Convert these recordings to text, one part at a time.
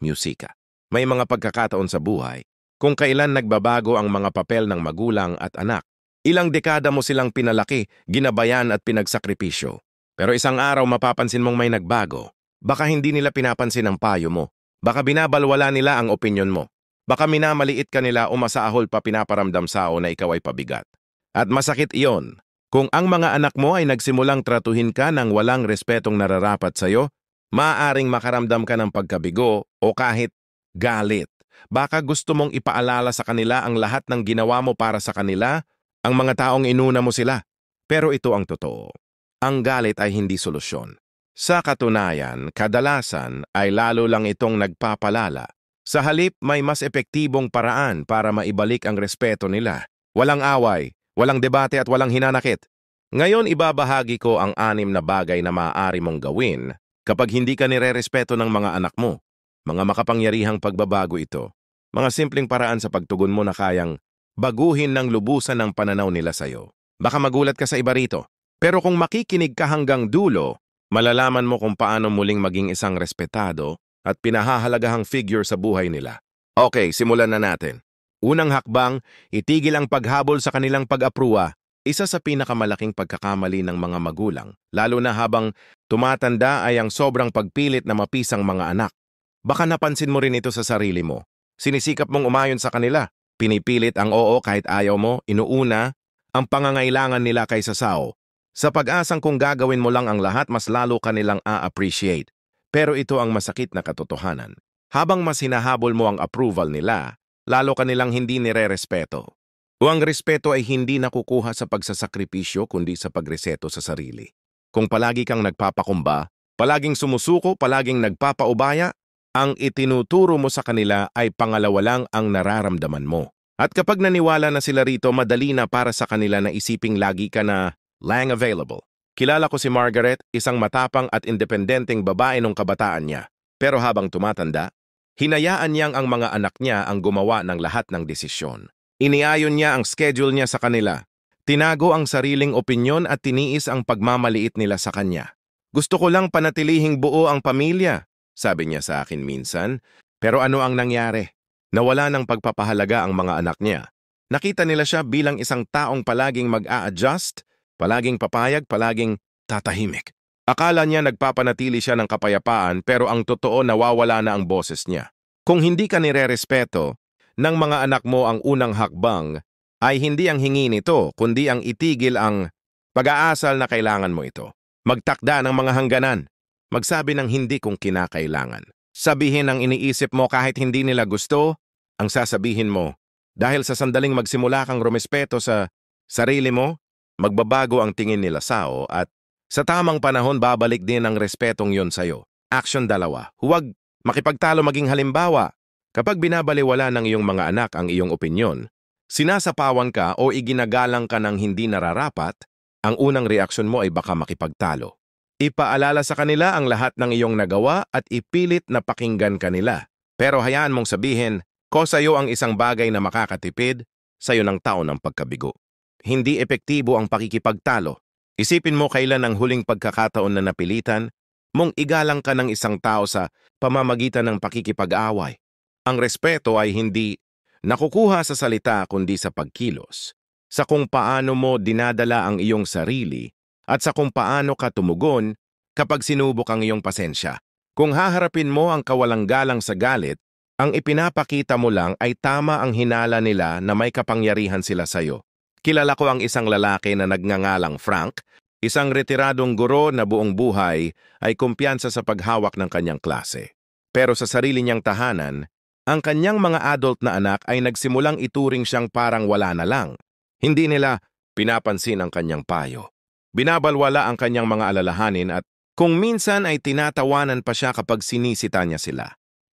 musika. May mga pagkakataon sa buhay kung kailan nagbabago ang mga papel ng magulang at anak. Ilang dekada mo silang pinalaki, ginabayan at pinagsakripisyo. Pero isang araw mapapansin mong may nagbago. Baka hindi nila pinapansin ang payo mo. Baka binabalwala nila ang opinyon mo. Baka minamaliit ka nila o masaahol pa pinaparamdam sao na ikaw ay pabigat. At masakit iyon. Kung ang mga anak mo ay nagsimulang tratuhin ka ng walang respetong nararapat sa'yo, maaaring makaramdam ka ng pagkabigo o kahit galit. Baka gusto mong ipaalala sa kanila ang lahat ng ginawa mo para sa kanila, ang mga taong inuna mo sila. Pero ito ang totoo. Ang galit ay hindi solusyon. Sa katunayan, kadalasan ay lalo lang itong nagpapalala. Sa halip, may mas epektibong paraan para maibalik ang respeto nila. Walang away, walang debate at walang hinanakit. Ngayon ibabahagi ko ang 6 na bagay na maaari mong gawin kapag hindi ka nirerespeto ng mga anak mo. Mga makapangyarihang pagbabago ito. Mga simpleng paraan sa pagtugon mo na kayang baguhin ng lubusan ng pananaw nila sa'yo. Baka magulat ka sa iba rito. Pero kung makikinig ka hanggang dulo, malalaman mo kung paano muling maging isang respetado at pinahahalagahang figure sa buhay nila. Okay, simulan na natin. Unang hakbang, itigil ang paghabol sa kanilang pag-apruwa. Isa sa pinakamalaking pagkakamali ng mga magulang, lalo na habang tumatanda ay ang sobrang pagpilit na mapisang mga anak. Baka napansin mo rin ito sa sarili mo. Sinisikap mong umayon sa kanila. Pinipilit ang oo kahit ayaw mo, inuuna ang pangangailangan nila kaysa sao. Sa pag-asang kung gagawin mo lang ang lahat, mas lalo kanilang a-appreciate. Pero ito ang masakit na katotohanan. Habang mas hinahabol mo ang approval nila, lalo kanilang hindi nire-respeto. O ang respeto ay hindi nakukuha sa pagsasakripisyo kundi sa pagreseto sa sarili. Kung palagi kang nagpapakumba, palaging sumusuko, palaging nagpapaubaya, ang itinuturo mo sa kanila ay pangalawa lang ang nararamdaman mo. At kapag naniwala na sila rito, madali na para sa kanila na isiping lagi ka na lang available. Kilala ko si Margaret, isang matapang at independenteng babae nung kabataan niya. Pero habang tumatanda, hinayaan niyang ang mga anak niya ang gumawa ng lahat ng desisyon. Iniayon niya ang schedule niya sa kanila. Tinago ang sariling opinyon at tiniis ang pagmamaliit nila sa kanya. Gusto ko lang panatilihing buo ang pamilya, sabi niya sa akin minsan. Pero ano ang nangyari? Nawala ng pagpapahalaga ang mga anak niya. Nakita nila siya bilang isang taong palaging mag-a-adjust, palaging papayag, palaging tatahimik. Akala niya nagpapanatili siya ng kapayapaan pero ang totoo nawawala na ang boses niya. Kung hindi ka nire-respeto ng mga anak mo, ang unang hakbang ay hindi ang hingi nito kundi ang itigil ang pag-aasal na kailangan mo ito. Magtakda ng mga hangganan. Magsabi ng hindi kung kinakailangan. Sabihin ang iniisip mo kahit hindi nila gusto, ang sasabihin mo. Dahil sa sandaling magsimula kang rumespeto sa sarili mo, magbabago ang tingin nila sao at sa tamang panahon babalik din ang respetong yon sa'yo. Action 2. Huwag makipagtalo, maging halimbawa. Kapag binabaliwala ng iyong mga anak ang iyong opinyon, sinasapawan ka o iginagalang ka ng hindi nararapat, ang unang reaksyon mo ay baka makipagtalo. Ipaalala sa kanila ang lahat ng iyong nagawa at ipilit na pakinggan kanila. Pero hayaan mong sabihin, ko sa'yo ang isang bagay na makakatipid sa'yo ng taon ng pagkabigo. Hindi epektibo ang pakikipagtalo. Isipin mo kailan ang huling pagkakataon na napilitan mong igalang ka ng isang tao sa pamamagitan ng pakikipag-away. Ang respeto ay hindi nakukuha sa salita kundi sa pagkilos, sa kung paano mo dinadala ang iyong sarili at sa kung paano ka tumugon kapag sinubok ang iyong pasensya. Kung haharapin mo ang kawalang-galang sa galit, ang ipinapakita mo lang ay tama ang hinala nila na may kapangyarihan sila sa'yo. Kilala ko ang isang lalaki na nagngangalang Frank, isang retiradong guro na buong buhay ay kumpiyansa sa paghawak ng kanyang klase. Pero sa sarili niyang tahanan, ang kanyang mga adult na anak ay nagsimulang ituring siyang parang wala na lang. Hindi nila pinapansin ang kanyang payo. Binabalwala ang kanyang mga alalahanin at kung minsan ay tinatawanan pa siya kapag sinisita niya sila.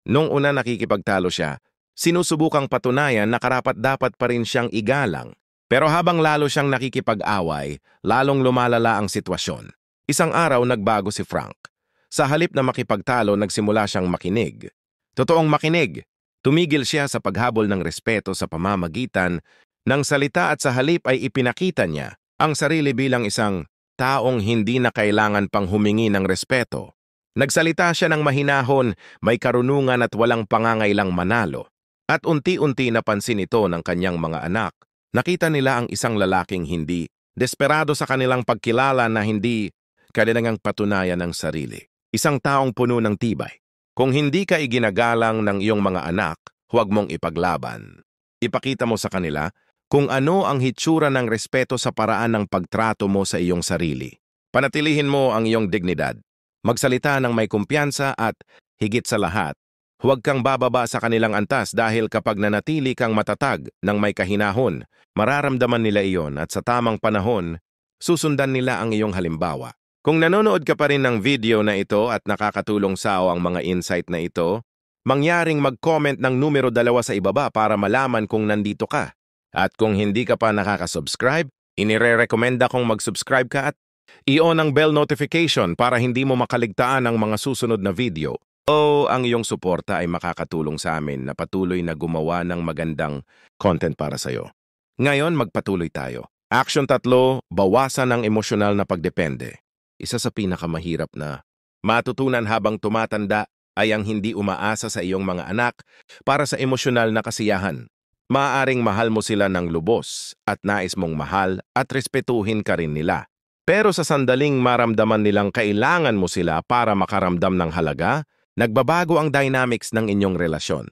Nung una nakikipagtalo siya, sinusubukang patunayan na karapat-dapat pa rin siyang igalang. Pero habang lalo siyang nakikipag-away, lalong lumalala ang sitwasyon. Isang araw nagbago si Frank. Sa halip na makipagtalo, nagsimula siyang makinig. Totoong makinig. Tumigil siya sa paghabol ng respeto sa pamamagitan ng salita at sa halip ay ipinakita niya ang sarili bilang isang taong hindi na kailangan pang humingi ng respeto. Nagsalita siya ng mahinahon, may karunungan at walang pangangailang manalo. At unti-unti napansin ito ng kanyang mga anak. Nakita nila ang isang lalaking hindi desperado sa kanilang pagkilala na hindi kanilang patunayan ng sarili. Isang taong puno ng tibay. Kung hindi ka iginagalang ng iyong mga anak, huwag mong ipaglaban. Ipakita mo sa kanila kung ano ang hitsura ng respeto sa paraan ng pagtrato mo sa iyong sarili. Panatilihin mo ang iyong dignidad. Magsalita ng may kumpiyansa at, higit sa lahat, huwag kang bababa sa kanilang antas dahil kapag nanatili kang matatag ng may kahinahon, mararamdaman nila iyon at sa tamang panahon, susundan nila ang iyong halimbawa. Kung nanonood ka pa rin ng video na ito at nakakatulong sa ang mga insight na ito, mangyaring mag-comment ng numero 2 sa ibaba para malaman kung nandito ka. At kung hindi ka pa nakaka-subscribe, inire-recommenda kong mag-subscribe ka at i-on ang bell notification para hindi mo makaligtaan ang mga susunod na video. O ang iyong suporta ay makakatulong sa amin na patuloy na gumawa ng magandang content para sa iyo. Ngayon, magpatuloy tayo. Action 3, bawasan ang emosyonal na pagdepende. Isa sa pinakamahirap na matutunan habang tumatanda ay ang hindi umaasa sa iyong mga anak para sa emosyonal na kasiyahan. Maaaring mahal mo sila ng lubos at nais mong mahal at respetuhin ka rin nila. Pero sa sandaling maramdaman nilang kailangan mo sila para makaramdam ng halaga, nagbabago ang dynamics ng inyong relasyon.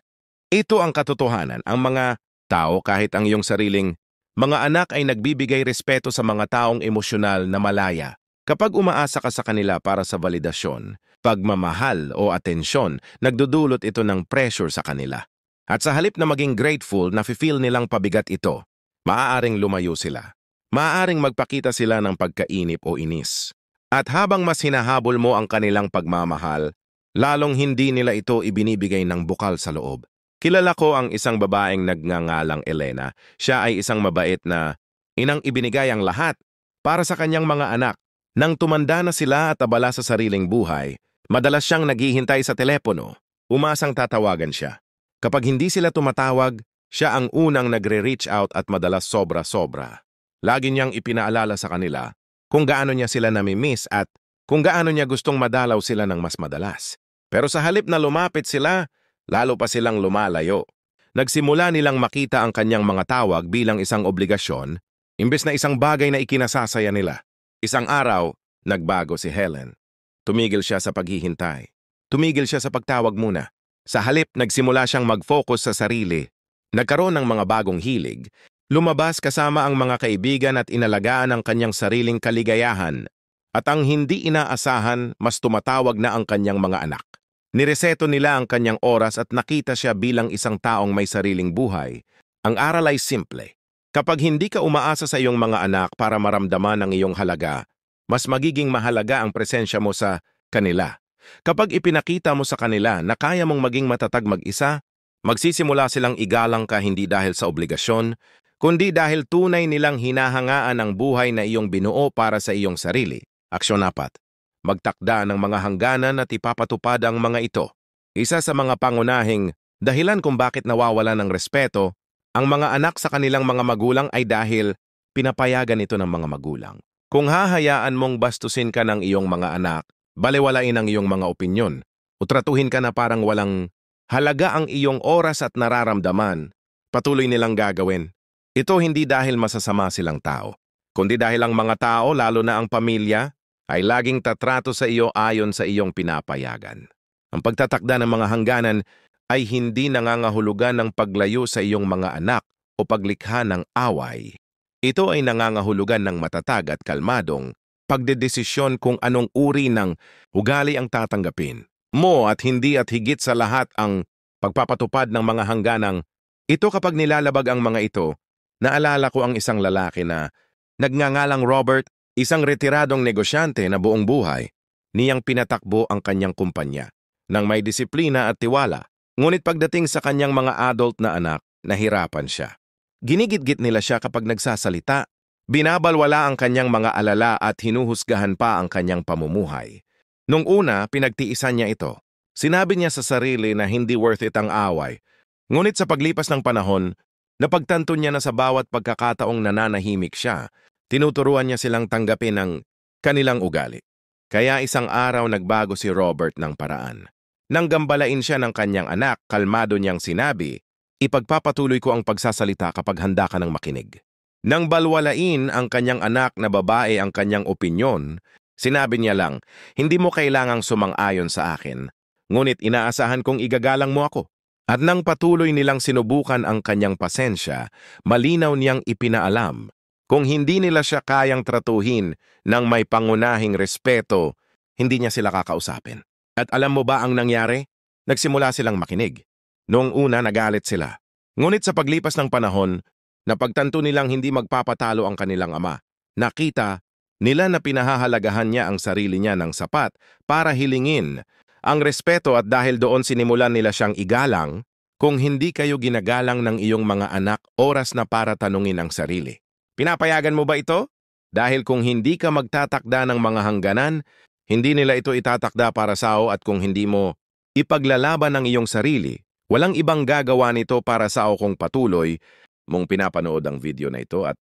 Ito ang katotohanan. Ang mga tao kahit ang iyong sariling mga anak ay nagbibigay respeto sa mga taong emosyonal na malaya. Kapag umaasa ka sa kanila para sa validasyon, pagmamahal o atensyon, nagdudulot ito ng pressure sa kanila. At sa halip na maging grateful, nafe-feel nilang pabigat ito, maaaring lumayo sila. Maaaring magpakita sila ng pagkainip o inis. At habang mas hinahabol mo ang kanilang pagmamahal, lalong hindi nila ito ibinibigay ng bukal sa loob. Kilala ko ang isang babaeng nagngangalang Elena. Siya ay isang mabait na inang ibinigay ang lahat para sa kanyang mga anak. Nang tumanda na sila at abala sa sariling buhay, madalas siyang naghihintay sa telepono. Umasang tatawagan siya. Kapag hindi sila tumatawag, siya ang unang nagre-reach out at madalas sobra-sobra. Lagi niyang ipinaalala sa kanila kung gaano niya sila namimiss at kung gaano niya gustong madalaw sila ng mas madalas. Pero sa halip na lumapit sila, lalo pa silang lumalayo. Nagsimula nilang makita ang kanyang mga tawag bilang isang obligasyon, imbes na isang bagay na ikinasasaya nila. Isang araw, nagbago si Helen. Tumigil siya sa paghihintay. Tumigil siya sa pagtawag muna. Sa halip, nagsimula siyang mag-focus sa sarili. Nagkaroon ng mga bagong hilig. Lumabas kasama ang mga kaibigan at inalagaan ang kanyang sariling kaligayahan. At ang hindi inaasahan, mas tumatawag na ang kanyang mga anak. Nireseto nila ang kanyang oras at nakita siya bilang isang taong may sariling buhay. Ang aral ay simple. Kapag hindi ka umaasa sa iyong mga anak para maramdaman ang iyong halaga, mas magiging mahalaga ang presensya mo sa kanila. Kapag ipinakita mo sa kanila na kaya mong maging matatag mag-isa, magsisimula silang igalang ka hindi dahil sa obligasyon, kundi dahil tunay nilang hinahangaan ang buhay na iyong binuo para sa iyong sarili. Aksyon 4. Magtakda ng mga hangganan at ipapatupad ang mga ito. Isa sa mga pangunahing dahilan kung bakit nawawala ng respeto ang mga anak sa kanilang mga magulang ay dahil pinapayagan ito ng mga magulang. Kung hahayaan mong bastusin ka ng iyong mga anak, balewalain ang iyong mga opinyon, utratuhin ka na parang walang halaga ang iyong oras at nararamdaman, patuloy nilang gagawin. Ito hindi dahil masasama silang tao, kundi dahil ang mga tao, lalo na ang pamilya, ay laging tatrato sa iyo ayon sa iyong pinapayagan. Ang pagtatakda ng mga hangganan ay hindi nangangahulugan ng paglayo sa iyong mga anak o paglikha ng away. Ito ay nangangahulugan ng matatag at kalmadong pagdedesisyon kung anong uri ng ugali ang tatanggapin mo at hindi at higit sa lahat ang pagpapatupad ng mga hangganang ito. Kapag nilalabag ang mga ito, naalala ko ang isang lalaki na nagngangalang Robert, isang retiradong negosyante na buong buhay niyang pinatakbo ang kanyang kumpanya nang may disiplina at tiwala. Ngunit pagdating sa kanyang mga adult na anak, nahirapan siya. Ginigit-git nila siya kapag nagsasalita, binabalwala ang kanyang mga alala at hinuhusgahan pa ang kanyang pamumuhay. Nung una, pinagtiisan niya ito. Sinabi niya sa sarili na hindi worth it ang away. Ngunit sa paglipas ng panahon, napagtanto niya na sa bawat pagkakataong nananahimik siya, tinuturuan niya silang tanggapin ang kanilang ugali. Kaya isang araw nagbago si Robert ng paraan. Nang gambalain siya ng kanyang anak, kalmado niyang sinabi, "Ipagpapatuloy ko ang pagsasalita kapag handa ka ng makinig." Nang balwalain ang kanyang anak na babae ang kanyang opinyon, sinabi niya lang, "Hindi mo kailangang sumang-ayon sa akin, ngunit inaasahan kong igagalang mo ako." At nang patuloy nilang sinubukan ang kanyang pasensya, malinaw niyang ipinaalam, kung hindi nila siya kayang tratuhin ng may pangunahing respeto, hindi niya sila kakausapin. At alam mo ba ang nangyari? Nagsimula silang makinig. Noong una nagalit sila. Ngunit sa paglipas ng panahon, napagtanto nilang hindi magpapatalo ang kanilang ama. Nakita nila na pinahahalagahan niya ang sarili niya ng sapat para hilingin ang respeto, at dahil doon sinimulan nila siyang igalang. Kung hindi kayo ginagalang ng iyong mga anak, oras na para tanungin ang sarili. Pinapayagan mo ba ito? Dahil kung hindi ka magtatakda ng mga hangganan, hindi nila ito itatakda para sa'yo, at kung hindi mo ipaglalaban ang iyong sarili, walang ibang gagawa nito para sa'yo kung patuloy mong pinapanood ang video na ito. At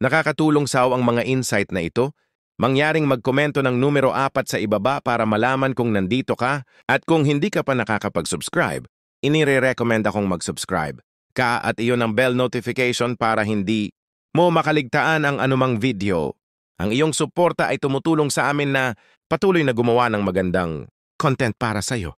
nakakatulong sa'yo ang mga insight na ito, mangyaring magkomento ng numero 4 sa ibaba para malaman kung nandito ka, at kung hindi ka pa nakakapag-subscribe, inire-recommend akong mag-subscribe ka at iyon ang bell notification para hindi mo makaligtaan ang anumang video. Ang iyong suporta ay tumutulong sa amin na patuloy na gumawa ng magandang content para sa iyo.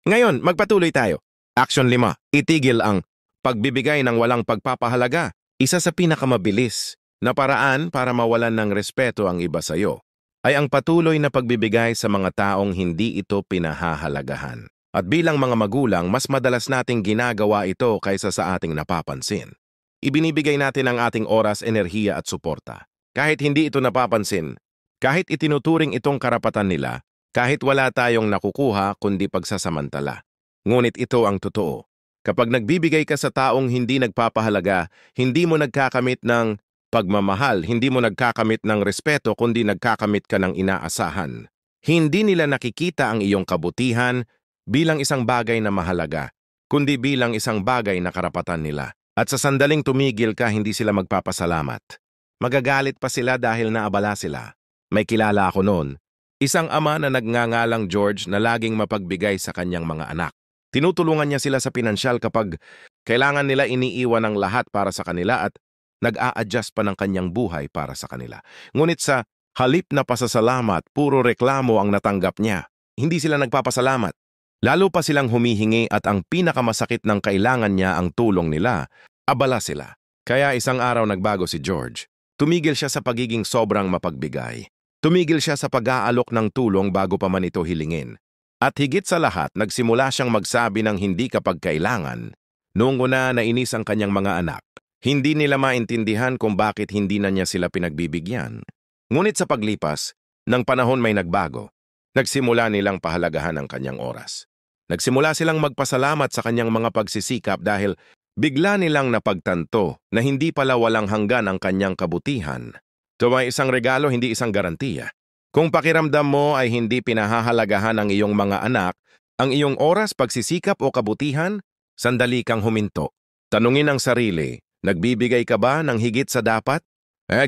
Ngayon, magpatuloy tayo. Action 5. Itigil ang pagbibigay ng walang pagpapahalaga. Isa sa pinakamabilis na paraan para mawalan ng respeto ang iba sa iyo ay ang patuloy na pagbibigay sa mga taong hindi ito pinahahalagahan. At bilang mga magulang, mas madalas nating ginagawa ito kaysa sa ating napapansin. Ibinibigay natin ang ating oras, enerhiya at suporta. Kahit hindi ito napapansin, kahit itinuturing itong karapatan nila, kahit wala tayong nakukuha kundi pagsasamantala. Ngunit ito ang totoo. Kapag nagbibigay ka sa taong hindi nagpapahalaga, hindi mo nagkakamit ng pagmamahal, hindi mo nagkakamit ng respeto, kundi nagkakamit ka ng inaasahan. Hindi nila nakikita ang iyong kabutihan bilang isang bagay na mahalaga, kundi bilang isang bagay na karapatan nila. At sa sandaling tumigil ka, hindi sila magpapasalamat. Magagalit pa sila dahil naabala sila. May kilala ako noon, isang ama na nagngangalang George na laging mapagbigay sa kanyang mga anak. Tinutulungan niya sila sa pinansyal kapag kailangan nila, iniiwan ng lahat para sa kanila at nag-a-adjust pa ng kanyang buhay para sa kanila. Ngunit sa halip na pasasalamat, puro reklamo ang natanggap niya. Hindi sila nagpapasalamat. Lalo pa silang humihingi, at ang pinakamasakit ng kailangan niya ang tulong nila, abala sila. Kaya isang araw nagbago si George. Tumigil siya sa pagiging sobrang mapagbigay. Tumigil siya sa pag-aalok ng tulong bago pa man ito hilingin. At higit sa lahat, nagsimula siyang magsabi ng hindi kapag kailangan. Noong una, nainis ang kanyang mga anak. Hindi nila maintindihan kung bakit hindi na niya sila pinagbibigyan. Ngunit sa paglipas, ng panahon may nagbago. Nagsimula nilang pahalagahan ang kanyang oras. Nagsimula silang magpasalamat sa kanyang mga pagsisikap dahil bigla nilang napagtanto na hindi pala walang hanggan ang kanyang kabutihan. Ito ay isang regalo, hindi isang garantiya. Kung pakiramdam mo ay hindi pinahahalagahan ang iyong mga anak, ang iyong oras, pagsisikap o kabutihan, sandali kang huminto. Tanungin ang sarili, nagbibigay ka ba ng higit sa dapat?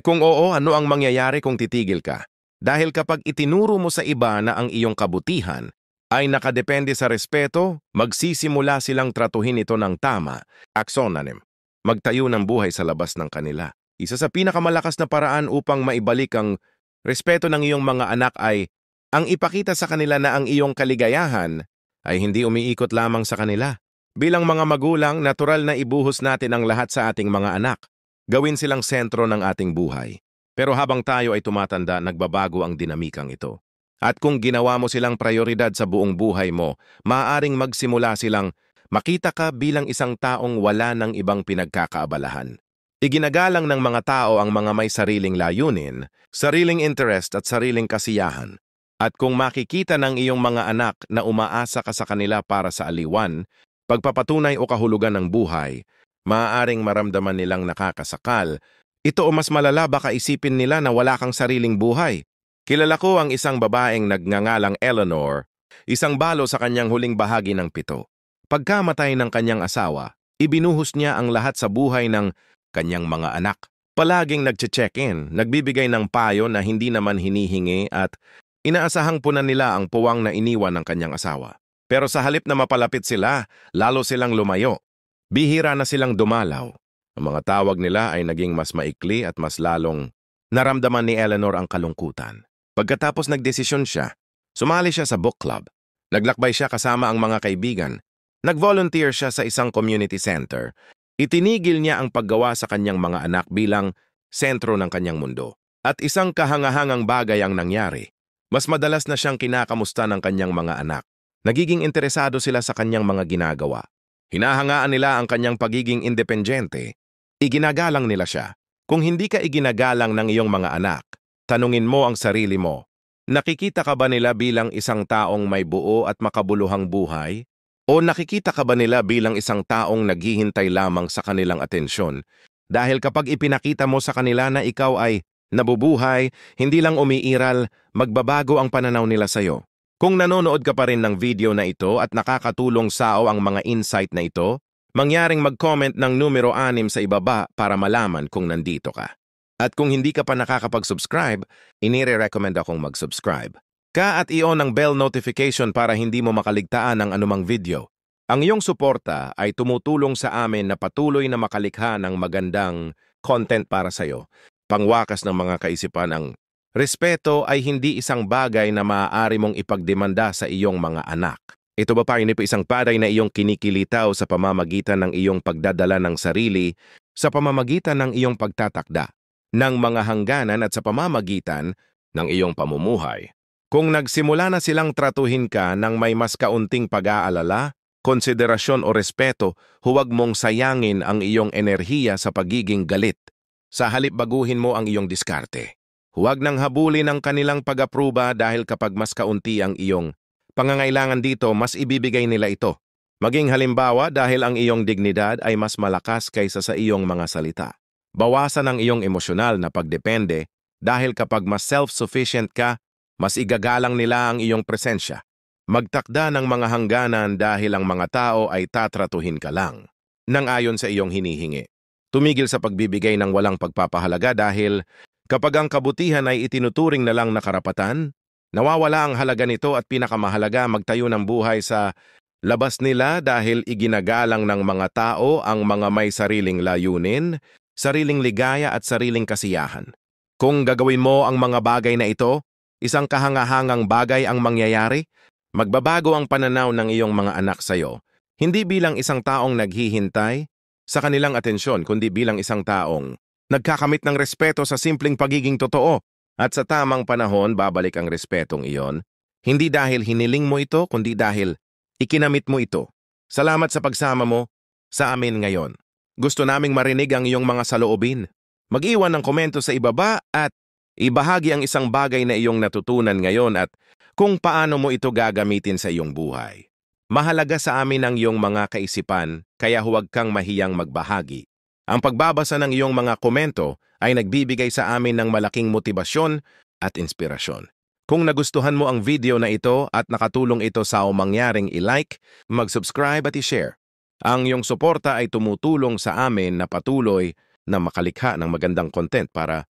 Kung oo, ano ang mangyayari kung titigil ka? Dahil kapag itinuro mo sa iba na ang iyong kabutihan ay nakadepende sa respeto, magsisimula silang tratuhin ito ng tama. Aksonanim, magtayo ng buhay sa labas ng kanila. Isa sa pinakamalakas na paraan upang maibalik ang respeto ng iyong mga anak ay ang ipakita sa kanila na ang iyong kaligayahan ay hindi umiikot lamang sa kanila. Bilang mga magulang, natural na ibuhos natin ang lahat sa ating mga anak. Gawin silang sentro ng ating buhay. Pero habang tayo ay tumatanda, nagbabago ang dinamikang ito. At kung ginawa mo silang prioridad sa buong buhay mo, maaaring magsimula silang makita ka bilang isang taong wala ng ibang pinagkakaabalahan. Iginagalang ng mga tao ang mga may sariling layunin, sariling interest at sariling kasiyahan. At kung makikita ng iyong mga anak na umaasa ka sa kanila para sa aliwan, pagpapatunay o kahulugan ng buhay, maaaring maramdaman nilang nakakasakal. Ito o mas malala, baka isipin nila na wala kang sariling buhay. Kilala ko ang isang babaeng nagngangalang Eleanor, isang balo sa kanyang huling bahagi ng 7. Pagkamatay ng kanyang asawa, ibinuhos niya ang lahat sa buhay ng kanyang mga anak. Palaging nagche-check-in, nagbibigay ng payo na hindi naman hinihingi at Inaasahang punan nila ang puwang na iniwan ng kanyang asawa. Pero sa halip na mapalapit sila, lalo silang lumayo. Bihira na silang dumalaw. Ang mga tawag nila ay naging mas maikli at mas lalong naramdaman ni Eleanor ang kalungkutan. Pagkatapos nagdesisyon siya, sumali siya sa book club. Naglakbay siya kasama ang mga kaibigan. Nag-volunteer siya sa isang community center. Itinigil niya ang paggawa sa kanyang mga anak bilang sentro ng kanyang mundo. At isang kahangahangang bagay ang nangyari. Mas madalas na siyang kinakamusta ng kanyang mga anak. Nagiging interesado sila sa kanyang mga ginagawa. Hinahangaan nila ang kanyang pagiging independyente. Iginagalang nila siya. Kung hindi ka iginagalang ng iyong mga anak, tanungin mo ang sarili mo. Nakikita ka ba nila bilang isang taong may buo at makabuluhang buhay? O nakikita ka ba nila bilang isang taong naghihintay lamang sa kanilang atensyon? Dahil kapag ipinakita mo sa kanila na ikaw ay nabubuhay, hindi lang umiiral, magbabago ang pananaw nila sa'yo. Kung nanonood ka pa rin ng video na ito at nakakatulong sa'yo ang mga insight na ito, mangyaring mag-comment ng numero 6 sa ibaba para malaman kung nandito ka. At kung hindi ka pa nakakapag-subscribe, inire-recommend akong mag-subscribe at i-on ang bell notification para hindi mo makaligtaan ng anumang video. Ang iyong suporta ay tumutulong sa amin na patuloy na makalikha ng magandang content para sa'yo. Pangwakas ng mga kaisipan, ang respeto ay hindi isang bagay na maaari mong ipagdemanda sa iyong mga anak. Ito ba pa hindi isang paday na iyong kinikilitaw sa pamamagitan ng iyong pagdadala ng sarili, sa pamamagitan ng iyong pagtatakda ng mga hangganan at sa pamamagitan ng iyong pamumuhay. Kung nagsimula na silang tratuhin ka ng may mas kaunting pag-aalala, konsiderasyon o respeto, huwag mong sayangin ang iyong enerhiya sa pagiging galit. Sa halip baguhin mo ang iyong diskarte. Huwag nang habulin ang kanilang pag-apruba dahil kapag mas kaunti ang iyong pangangailangan dito, mas ibibigay nila ito. Maging halimbawa dahil ang iyong dignidad ay mas malakas kaysa sa iyong mga salita. Bawasan ang iyong emosyonal na pagdepende dahil kapag mas self-sufficient ka, mas igagalang nila ang iyong presensya. Magtakda ng mga hangganan dahil ang mga tao ay tatratuhin ka lang nang ayon sa iyong hinihingi. Tumigil sa pagbibigay ng walang pagpapahalaga dahil kapag ang kabutihan ay itinuturing na lang na karapatan, nawawala ang halaga nito at pinakamahalaga magtayo ng buhay sa labas nila dahil iginagalang ng mga tao ang mga may sariling layunin, sariling ligaya at sariling kasiyahan. Kung gagawin mo ang mga bagay na ito, isang kahangahangang bagay ang mangyayari, magbabago ang pananaw ng iyong mga anak sa iyo, hindi bilang isang taong naghihintay sa kanilang atensyon, kundi bilang isang taong nagkakamit ng respeto sa simpleng pagiging totoo. At sa tamang panahon, babalik ang respetong iyon, hindi dahil hiniling mo ito, kundi dahil ikinamit mo ito. Salamat sa pagsama mo sa amin ngayon. Gusto naming marinig ang iyong mga saloobin. Mag-iwan ng komento sa ibaba at ibahagi ang isang bagay na iyong natutunan ngayon at kung paano mo ito gagamitin sa iyong buhay. Mahalaga sa amin ang iyong mga kaisipan, kaya huwag kang mahiyang magbahagi. Ang pagbabasa ng iyong mga komento ay nagbibigay sa amin ng malaking motibasyon at inspirasyon. Kung nagustuhan mo ang video na ito at nakatulong ito sa mangyaring i-like, mag-subscribe at i-share. Ang iyong suporta ay tumutulong sa amin na patuloy na makalikha ng magandang content para